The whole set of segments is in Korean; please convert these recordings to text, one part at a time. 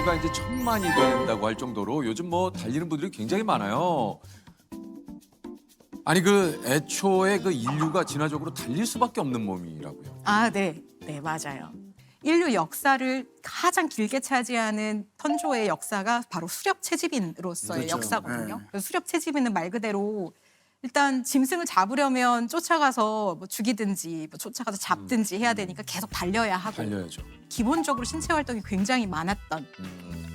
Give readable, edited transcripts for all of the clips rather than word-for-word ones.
인류가 이제 1000만이 된다고 할 정도로 요즘 뭐 달리는 분들이 굉장히 많아요. 아니 그 애초에 그 인류가 진화적으로 달릴 수밖에 없는 몸이라고요. 아, 네. 네, 맞아요. 인류 역사를 가장 길게 차지하는 선조의 역사가 바로 수렵 채집인으로서의 그렇죠. 역사거든요. 네. 그래서 수렵 채집인은 말 그대로 일단 짐승을 잡으려면 쫓아가서 뭐 죽이든지 뭐 쫓아가서 잡든지 해야 되니까 계속 달려야 하고 달려야죠. 기본적으로 신체 활동이 굉장히 많았던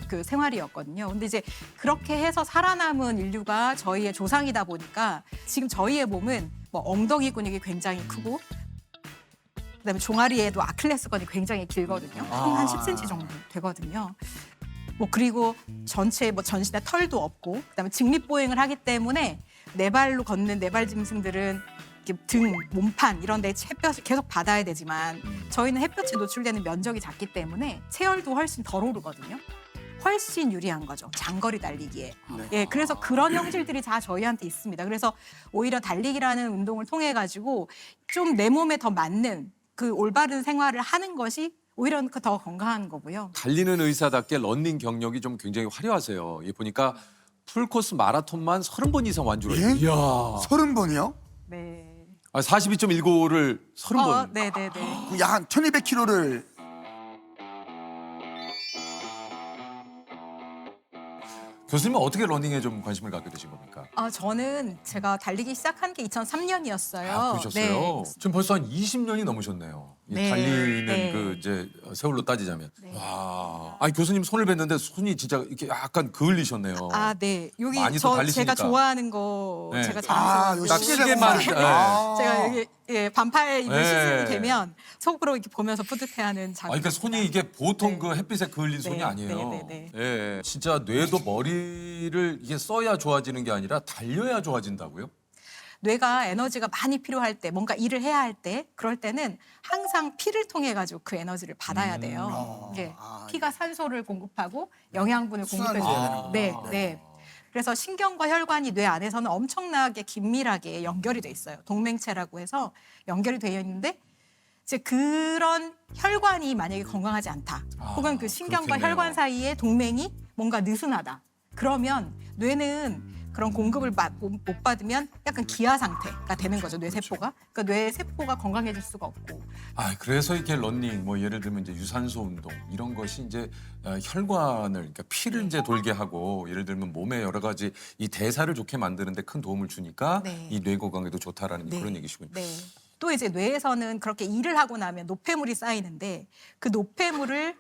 그 생활이었거든요. 근데 이제 그렇게 해서 살아남은 인류가 저희의 조상이다 보니까 지금 저희의 몸은 뭐 엉덩이 근육이 굉장히 크고 그다음에 종아리에도 아킬레스건이 굉장히 길거든요. 한 10cm 정도 되거든요. 뭐 그리고 전체 뭐 전신에 털도 없고 그다음에 직립보행을 하기 때문에 네 발로 걷는 네발 짐승들은 이렇게 등, 몸판 이런 데 햇볕을 계속 받아야 되지만 저희는 햇볕에 노출되는 면적이 작기 때문에 체열도 훨씬 덜 오르거든요. 훨씬 유리한 거죠. 장거리 달리기에. 예, 그래서 그런 형질들이 다 저희한테 있습니다. 그래서 오히려 달리기라는 운동을 통해 가지고 좀 내 몸에 더 맞는 그 올바른 생활을 하는 것이 오히려 더 건강한 거고요. 달리는 의사답게 러닝 경력이 좀 굉장히 화려하세요. 이 보니까 풀코스 마라톤만 30번 이상 완주를 예? 했어요. 이야. 30번이요? 네. 42.195를 30번. 네, 네, 네. 약 한 1200km를 교수님은 어떻게 러닝에 좀 관심을 갖게 되신 겁니까? 저는 제가 달리기 시작한 게 2003년이었어요. 아, 그러셨어요? 네. 지금 벌써 한 20년이 넘으셨네요. 이 네. 달리는 네. 그 이제 세월로 따지자면. 네. 와. 아니 교수님 손을 뵀는데 손이 진짜 이렇게 약간 그을리셨네요. 아, 네. 여기 많이 또 제가 달리시니까. 좋아하는 거 네. 제가 아, 자랑스러운 요 거. 시계만. 시계만. 네. 제가 여기 반팔 입은 네. 시즌이 되면 속으로 이렇게 보면서 뿌듯해하는 작품. 그러니까 손이 이게 보통 네. 그 햇빛에 그을린 손이 네, 아니에요. 네, 네, 예, 진짜 뇌도 머리를 이게 써야 좋아지는 게 아니라 달려야 좋아진다고요? 뇌가 에너지가 많이 필요할 때, 뭔가 일을 해야 할 때, 그럴 때는 항상 피를 통해 가지고 그 에너지를 받아야 돼요. 예. 피가 산소를 공급하고 영양분을 순환이 공급해줘요. 돼야 되는구나. 네, 네. 그래서 신경과 혈관이 뇌 안에서는 엄청나게 긴밀하게 연결이 돼 있어요. 동맹체라고 해서 연결이 되어 있는데 이제 그런 혈관이 만약에 건강하지 않다. 혹은 그 신경과 그렇겠네요. 혈관 사이의 동맹이 뭔가 느슨하다. 그러면 뇌는 그런 공급을 못 받으면 약간 기아 상태가 되는 거죠. 뇌 세포가. 그러니까 뇌 세포가 건강해질 수가 없고. 아, 그래서 이렇게 러닝, 뭐 예를 들면 이제 유산소 운동 이런 것이 이제 혈관을, 그러니까 피를 이제 돌게 하고 예를 들면 몸의 여러 가지 이 대사를 좋게 만드는데 큰 도움을 주니까 네. 이 뇌 건강에도 좋다라는 네. 그런 얘기시군요. 네. 또 이제 뇌에서는 그렇게 일을 하고 나면 노폐물이 쌓이는데 그 노폐물을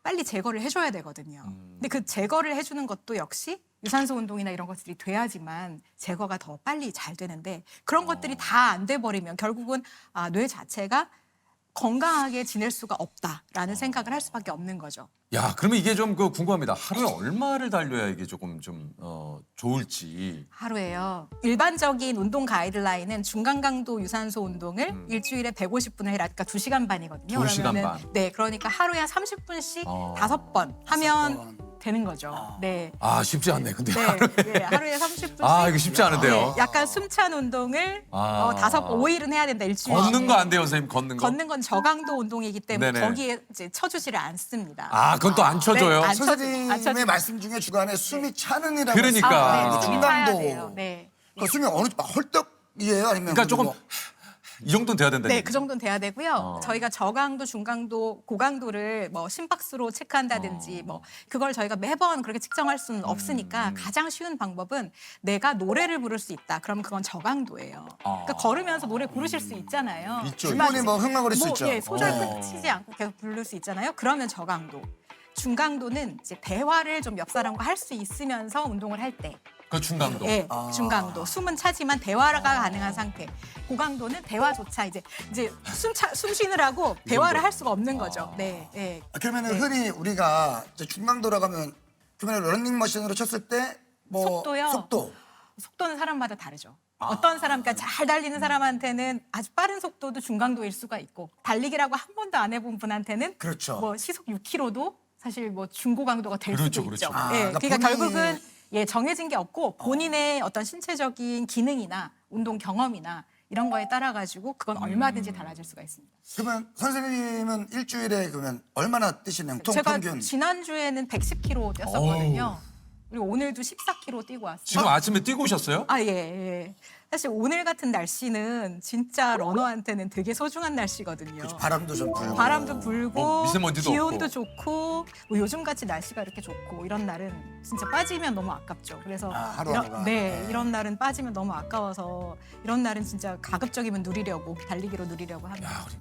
빨리 제거를 해줘야 되거든요. 근데 그 제거를 해주는 것도 역시 유산소 운동이나 이런 것들이 돼야지만 제거가 더 빨리 잘 되는데 그런 것들이 다 안 돼 버리면 결국은 뇌 자체가 건강하게 지낼 수가 없다라는 생각을 할 수밖에 없는 거죠. 야, 그러면 이게 좀 그 궁금합니다. 하루에 얼마를 달려야 이게 조금 좀 좋을지. 하루에요. 일반적인 운동 가이드라인은 중간 강도 유산소 운동을 일주일에 150분을 해라. 그러니까 2시간 반이거든요. 2시간 그러면은 반. 네, 그러니까 하루에 한 30분씩 어. 5번 하면 되는 거죠. 네. 아, 쉽지 않네. 근데 네, 네, 하루에 30분씩. 아, 이거 쉽지 않은데요. 네, 약간 숨찬 운동을 아. 5일은 해야 된다. 일주일에. 걷는 거 안 돼요, 선생님. 걷는 거. 걷는 건 저강도 운동이기 때문에 네네. 거기에 이제 쳐주지를 않습니다. 아, 그건 또 안 쳐줘요. 네, 안 쳐- 선생님의 말씀 중에 주간에 숨이 차는 이라고 그러니까. 네, 숨이 차야 돼요. 중간도 네. 그 숨이 어느 헐떡이에요 아니면 그러니까 조금 뭐 이 정도는 돼야 된다. 네, 그 정도는 돼야 되고요. 저희가 저강도, 중강도, 고강도를 뭐 심박수로 체크한다든지 뭐 그걸 저희가 매번 그렇게 측정할 수는 없으니까 가장 쉬운 방법은 내가 노래를 부를 수 있다. 그러면 그건 저강도예요. 그러니까 걸으면서 노래 부르실 수 있잖아요. 있죠. 충분히 뭐 흥얼거릴 수 있죠. 예, 소절 끊치지 않고 계속 부를 수 있잖아요. 그러면 저강도. 중강도는 이제 대화를 좀 옆 사람과 할 수 있으면서 운동을 할 때. 그 중강도. 예, 중강도. 숨은 차지만 대화가 가능한 상태. 고강도는 대화조차 이제 숨 쉬느라고 대화를 할 수가 없는 거죠. 네, 네. 그러면은 흔히 우리가 이제 중강도라고 하면 중간에 러닝머신으로 쳤을 때 뭐 속도요? 속도는 사람마다 다르죠. 어떤 사람, 그러니까 잘 달리는 사람한테는 아주 빠른 속도도 중강도일 수가 있고 달리기라고 한 번도 안 해본 분한테는 그렇죠. 뭐 시속 6km도 사실 뭐 중고강도가 될 그렇죠, 수도 있죠. 그렇죠. 아, 예, 그러니까 그러니까 본인이- 결국은 정해진 게 없고 본인의 어떤 신체적인 기능이나 운동 경험이나 이런 거에 따라 가지고 그건 얼마든지 달라질 수가 있습니다. 그러면 선생님은 일주일에 그러면 얼마나 뛰시나요? 제가 평균. 지난주에는 110km 뛰었었거든요. 그리고 오늘도 14km 뛰고 왔어요. 지금 아침에 뛰고 오셨어요? 아, 예, 예. 사실 오늘 같은 날씨는 진짜 러너한테는 되게 소중한 날씨거든요. 바람도 좀 불고. 바람도 불고 미세먼지도 기온도 없고. 좋고 뭐 요즘 같이 날씨가 이렇게 좋고 이런 날은 진짜 빠지면 너무 아깝죠. 그래서 하루하루가. 네, 이런 날은 빠지면 너무 아까워서 이런 날은 진짜 가급적이면 누리려고 달리기로 누리려고 합니다. 야, 우리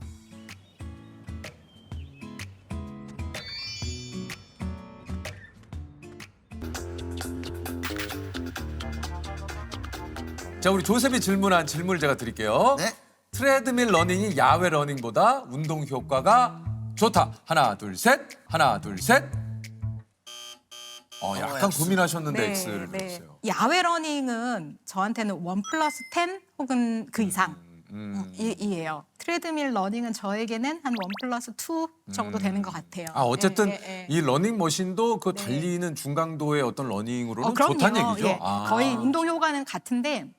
자, 우리 조셉이 질문한 질문을 제가 드릴게요. 네. 트레드밀 러닝이 야외 러닝보다 운동 효과가 좋다. 하나, 둘, 셋. 하나, 둘, 셋. 약간 X. 고민하셨는데 X를 넣었어요. 야외 러닝은 저한테는 1+10 혹은 그 이상 이에요. 트레드밀 러닝은 저에게는 한 1+2 정도 되는 것 같아요. 어쨌든 예, 예, 예. 이 러닝 머신도 그 달리는 중강도의 어떤 러닝으로는 그럼요. 좋다는 얘기죠. 예. 거의 운동 효과는 같은데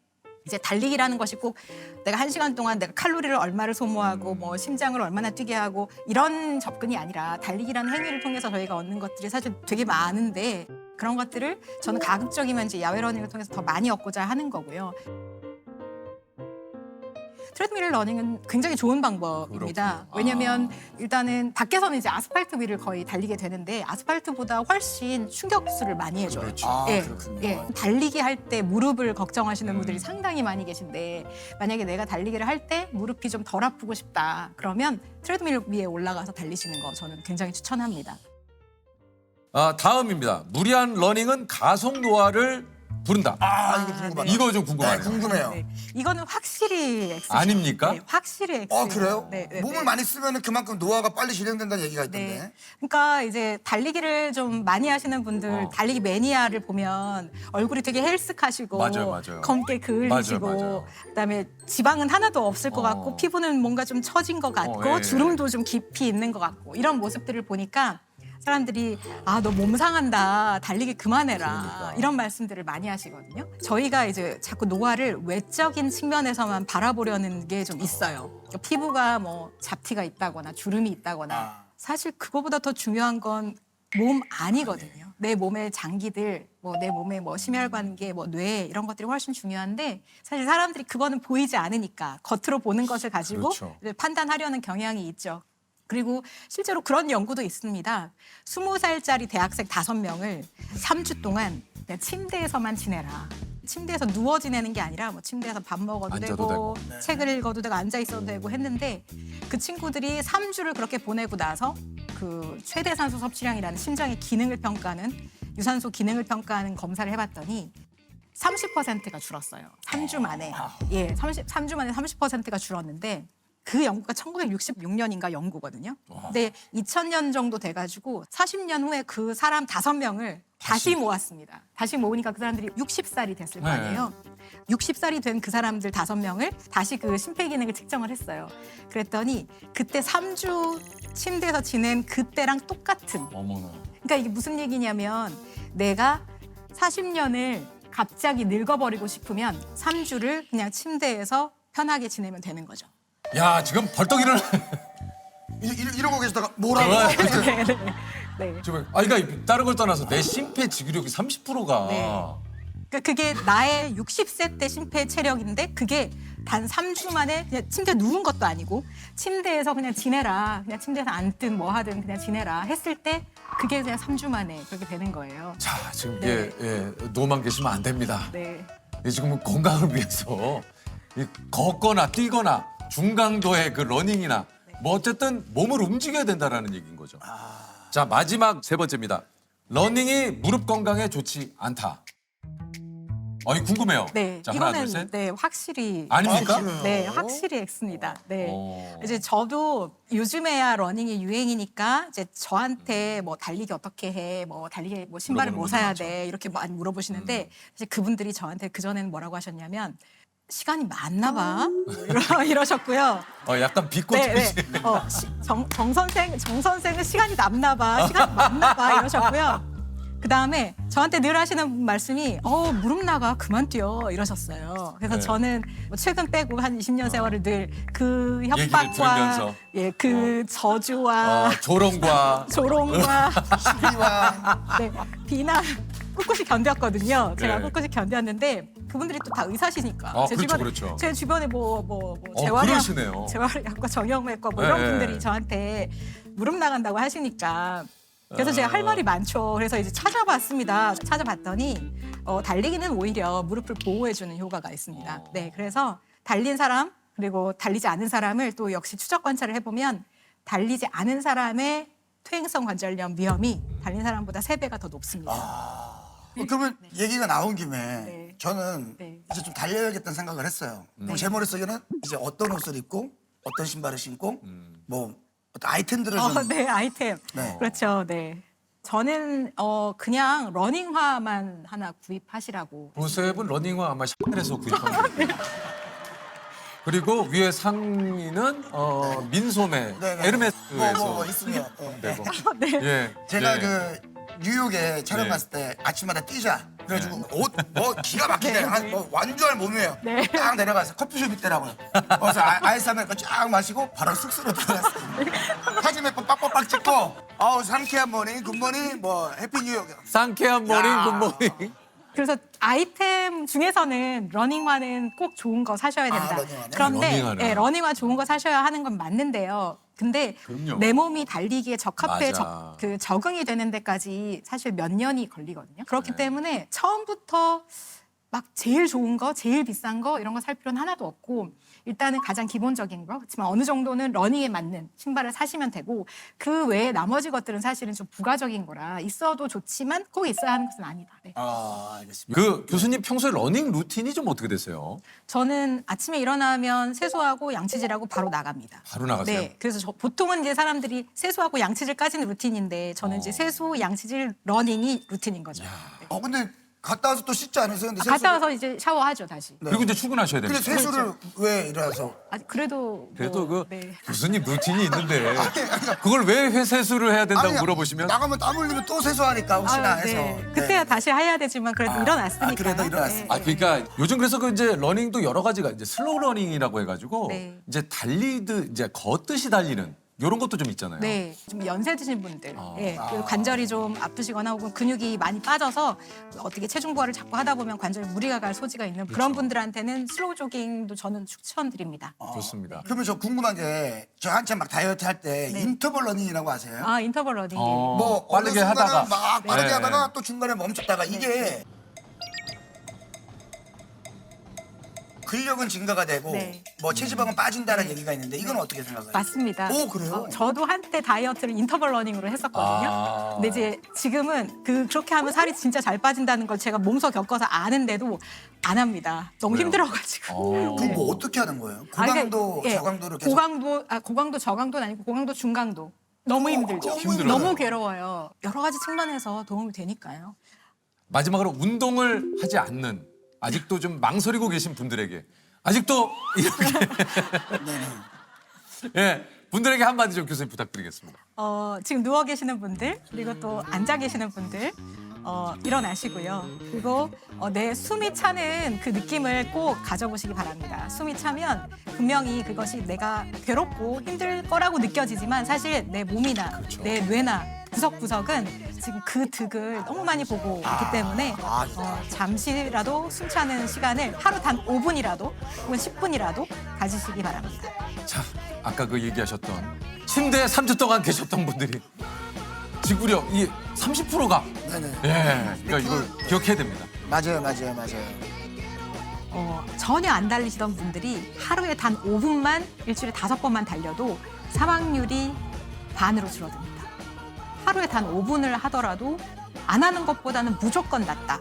이제 달리기라는 것이 꼭 내가 1시간 동안 내가 칼로리를 얼마를 소모하고 뭐 심장을 얼마나 뛰게 하고 이런 접근이 아니라 달리기라는 행위를 통해서 저희가 얻는 것들이 사실 되게 많은데 그런 것들을 저는 가급적이면 이제 야외 러닝을 통해서 더 많이 얻고자 하는 거고요. 트레드밀 러닝은 굉장히 좋은 방법입니다. 그렇군요. 왜냐하면 일단은 밖에서는 이제 아스팔트 위를 거의 달리게 되는데 아스팔트보다 훨씬 충격 흡수를 많이 해줘요. 그렇죠. 그렇군요. 달리기 할 때 무릎을 걱정하시는 분들이 상당히 많이 계신데 만약에 내가 달리기를 할 때 무릎이 좀 덜 아프고 싶다 그러면 트레드밀 위에 올라가서 달리시는 거 저는 굉장히 추천합니다. 다음입니다. 무리한 러닝은 가속 노화를 부른다. 이거 궁금하다. 이거 좀 궁금하네요. 네, 궁금해요. 네. 이거는 확실히 X죠. 아닙니까? 네, 확실히 X. 그래요? 네, 네, 몸을 네. 많이 쓰면 그만큼 노화가 빨리 진행된다는 얘기가 있던데. 네. 그러니까 이제 달리기를 좀 많이 하시는 분들, 달리기 매니아를 보면 얼굴이 되게 헬스카시고 맞아요. 검게 그을리시고 맞아요. 그다음에 지방은 하나도 없을 것 같고 피부는 뭔가 좀 처진 것 같고 예. 주름도 좀 깊이 있는 것 같고 이런 모습들을 보니까 사람들이 너 몸 상한다 달리기 그만해라 그러니까. 이런 말씀들을 많이 하시거든요. 저희가 이제 자꾸 노화를 외적인 측면에서만 바라보려는 게 좀 있어요. 피부가 뭐 잡티가 있다거나 주름이 있다거나 사실 그거보다 더 중요한 건 몸 안이거든요. 내 몸의 장기들, 뭐 내 몸의 뭐 심혈관계, 뭐 뇌 이런 것들이 훨씬 중요한데 사실 사람들이 그거는 보이지 않으니까 겉으로 보는 것을 가지고 그렇죠. 판단하려는 경향이 있죠. 그리고 실제로 그런 연구도 있습니다. 20살짜리 대학생 5명을 3주 동안 그냥 침대에서만 지내라. 침대에서 누워 지내는 게 아니라 뭐 침대에서 밥 먹어도 앉아도 되고 책을 읽어도 되고 앉아 있어도 되고 했는데 그 친구들이 3주를 그렇게 보내고 나서 그 최대 산소 섭취량이라는 심장의 기능을 평가하는 유산소 기능을 평가하는 검사를 해봤더니 30%가 줄었어요. 3주 만에. 3주 만에 30%가 줄었는데 그 연구가 1966년인가 연구거든요. 근데 2000년 정도 돼가지고 40년 후에 그 사람 5명을 다시 모았습니다. 다시 모으니까 그 사람들이 60살이 됐을 거 아니에요. 60살이 된 그 사람들 5명을 다시 그 심폐기능을 측정을 했어요. 그랬더니 그때 3주 침대에서 지낸 그때랑 똑같은. 어머나. 그러니까 이게 무슨 얘기냐면 내가 40년을 갑자기 늙어버리고 싶으면 3주를 그냥 침대에서 편하게 지내면 되는 거죠. 야, 지금 벌떡 일어나. 이러고 계시다가 뭐라고? 네. 지금 그러니까 다른 걸 떠나서 내 심폐 지구력이 30%가 네. 그러니까 그게 나의 60세 때 심폐 체력인데 그게 단 3주 만에 그냥 침대에 누운 것도 아니고 침대에서 그냥 지내라. 그냥 침대에서 앉든 뭐 하든 그냥 지내라 했을 때 그게 그냥 3주 만에 그렇게 되는 거예요. 자, 지금 네. 누워만 계시면 안 됩니다. 네. 지금 건강을 위해서 걷거나 뛰거나 중강도의 그 러닝이나 뭐 어쨌든 몸을 움직여야 된다라는 얘기인 거죠. 자, 마지막 3번째입니다. 러닝이 무릎 건강에 좋지 않다. 궁금해요. 네. 자, 하나, 이거는 둘, 셋. 네, 확실히 아닙니까? 그래요? 네, 확실히 X입니다. 네. 어. 이제 저도 요즘에야 러닝이 유행이니까 이제 저한테 뭐 달리기 어떻게 해, 뭐 달리기 뭐 신발을 뭐 물어보는 사야 분들 돼 이렇게 많이 물어보시는데 사실 그분들이 저한테 그 전에는 뭐라고 하셨냐면 시간이 많나 봐 이러셨고요. 약간 비꼬듯이. 네, 네. 정 선생은 시간이 남나 봐, 시간이 많나 봐 이러셨고요. 그다음에 저한테 늘 하시는 말씀이 무릎 나가 그만 뛰어 이러셨어요. 그래서 네. 저는 뭐 최근 빼고 한 20년 세월을 늘 그 얘기를 협박과 들으면서. 그 저주와 조롱과 조롱과 시비와 네, 비난 꿋꿋이 견뎠거든요. 제가 네. 꿋꿋이 견뎠는데 그분들이 또 다 의사시니까 그렇죠. 제 주변에 뭐 재활의학 그러시네요. 재활의학과 정형외과 뭐 이런 네. 분들이 저한테 무릎 나간다고 하시니까 그래서 제가 할 말이 많죠. 그래서 이제 찾아봤습니다. 찾아봤더니 달리기는 오히려 무릎을 보호해주는 효과가 있습니다. 네, 그래서 달린 사람 그리고 달리지 않은 사람을 또 역시 추적 관찰을 해보면 달리지 않은 사람의 퇴행성 관절염 위험이 달린 사람보다 3배가 더 높습니다. 그러면 얘기가 나온 김에 네. 저는 네. 이제 좀 달려야겠다는 생각을 했어요. 그럼 제 머릿속에는 이제 어떤 옷을 입고 어떤 신발을 신고 뭐 어떤 아이템들을 좀 네, 아이템. 네. 그렇죠, 네. 저는 그냥 러닝화만 하나 구입하시라고. 보셉은 러닝화 아마 샤넬에서 구입한 거예요. 그리고 위에 상의는 민소매 네네. 에르메스에서 뭐 있으면 되고. 네. 예. 제가 예. 그 뉴욕에 촬영 네. 갔을 때 아침마다 뛰자. 그래가지고 옷 뭐 기가 막히게 뭐 완주할 몸이에요. 네. 딱 내려가서 커피숍 있더라고요. 그래서 아이스 아메리카노 쫙 마시고 바로 숙소로 들어갔어요. 사진 몇 번 빡빡빡 찍고 상쾌한 모닝 굿모닝 뭐 해피 뉴욕. 상쾌한 모닝 야. 굿모닝. 그래서 아이템 중에서는 러닝화는 꼭 좋은 거 사셔야 된다. 러닝화는? 그런데 러닝화는. 러닝화 좋은 거 사셔야 하는 건 맞는데요. 근데 그럼요. 내 몸이 달리기에 적합해 맞아. 적응이 되는 데까지 사실 몇 년이 걸리거든요. 그렇기 네. 때문에 처음부터 막 제일 좋은 거, 제일 비싼 거 이런 거 살 필요는 하나도 없고 일단은 가장 기본적인 거 그렇지만 어느 정도는 러닝에 맞는 신발을 사시면 되고 그 외에 나머지 것들은 사실은 좀 부가적인 거라 있어도 좋지만 꼭 있어야 하는 것은 아니다. 네. 알겠습니다. 그 교수님 평소에 러닝 루틴이 좀 어떻게 되세요? 저는 아침에 일어나면 세수하고 양치질하고 바로 나갑니다. 바로 나가세요? 네, 그래서 보통은 이제 사람들이 세수하고 양치질까지는 루틴인데 저는 이제 세수, 양치질, 러닝이 루틴인 거죠. 네. 근데 갔다 와서 또 씻지 않으세요? 근데 갔다 와서 이제 샤워하죠 다시. 그리고 이제 출근하셔야 근데 됩니다. 세수를 왜 일어나서? 그래도 그래도 그 네. 교수님 루틴이 있는데 그걸 왜 회세수를 해야 된다고 아니, 물어보시면 나가면 땀 흘리면 또 세수하니까 혹시나 해서. 네. 그때야 다시 해야 되지만 그래도 일어났으니까. 그래도 일어났으니까. 그러니까 요즘 그래서 그 이제 러닝도 여러 가지가 이제 슬로우 러닝이라고 해가지고 네. 이제 이제 걷듯이 달리는 이런 것도 좀 있잖아요. 네, 좀 연세 드신 분들, 그리고 관절이 좀 아프시거나 혹은 근육이 많이 빠져서 어떻게 체중 부하를 자꾸 하다 보면 관절에 무리가 갈 소지가 있는 그렇죠. 그런 분들한테는 슬로우 조깅도 저는 추천드립니다. 좋습니다. 그러면 저 궁금한 게 저 한참 막 다이어트 할 때 네. 인터벌 러닝이라고 아세요? 인터벌 러닝. 뭐 어느 빠르게 순간은 하다가 막 빠르게 네. 하다가 또 중간에 멈췄다가 이게 근력은 증가가 되고 네. 뭐 체지방은 빠진다는 얘기가 있는데 이건 어떻게 생각해요? 맞습니다. 오, 그래요? 저도 한때 다이어트를 인터벌 러닝으로 했었거든요. 근데 이제 지금은 그렇게 하면 살이 진짜 잘 빠진다는 걸 제가 몸소 겪어서 아는데도 안 합니다. 너무 왜요? 힘들어가지고. 그럼 뭐 어떻게 하는 거예요? 그러니까, 고강도, 예, 저강도를 계속 고강도, 저강도는 아니고 고강도, 중강도. 너무 힘들죠. 힘들어요. 너무 괴로워요. 여러 가지 측면에서 도움이 되니까요. 마지막으로 운동을 하지 않는 아직도 좀 망설이고 계신 분들에게 아직도 이렇게 예 분들에게 한마디 좀 교수님 부탁드리겠습니다. 지금 누워 계시는 분들 그리고 또 앉아 계시는 분들 일어나시고요. 그리고 내 숨이 차는 그 느낌을 꼭 가져보시기 바랍니다. 숨이 차면 분명히 그것이 내가 괴롭고 힘들 거라고 느껴지지만 사실 내 몸이나 그렇죠. 내 뇌나 구석구석은 지금 그 득을 너무 많이 보고 있기 때문에 잠시라도 숨 차는 시간을 하루 단 5분이라도 혹은 10분이라도 가지시기 바랍니다. 자 아까 그 얘기하셨던 침대에 3주 동안 계셨던 분들이 지구력 이 30%가 네네. 예 그러니까 이걸 기억해야 됩니다. 맞아요. 전혀 안 달리시던 분들이 하루에 단 5분만 일주일에 5번만 달려도 사망률이 반으로 줄어듭니다. 하루에 단 5분을 하더라도 안 하는 것보다는 무조건 낫다.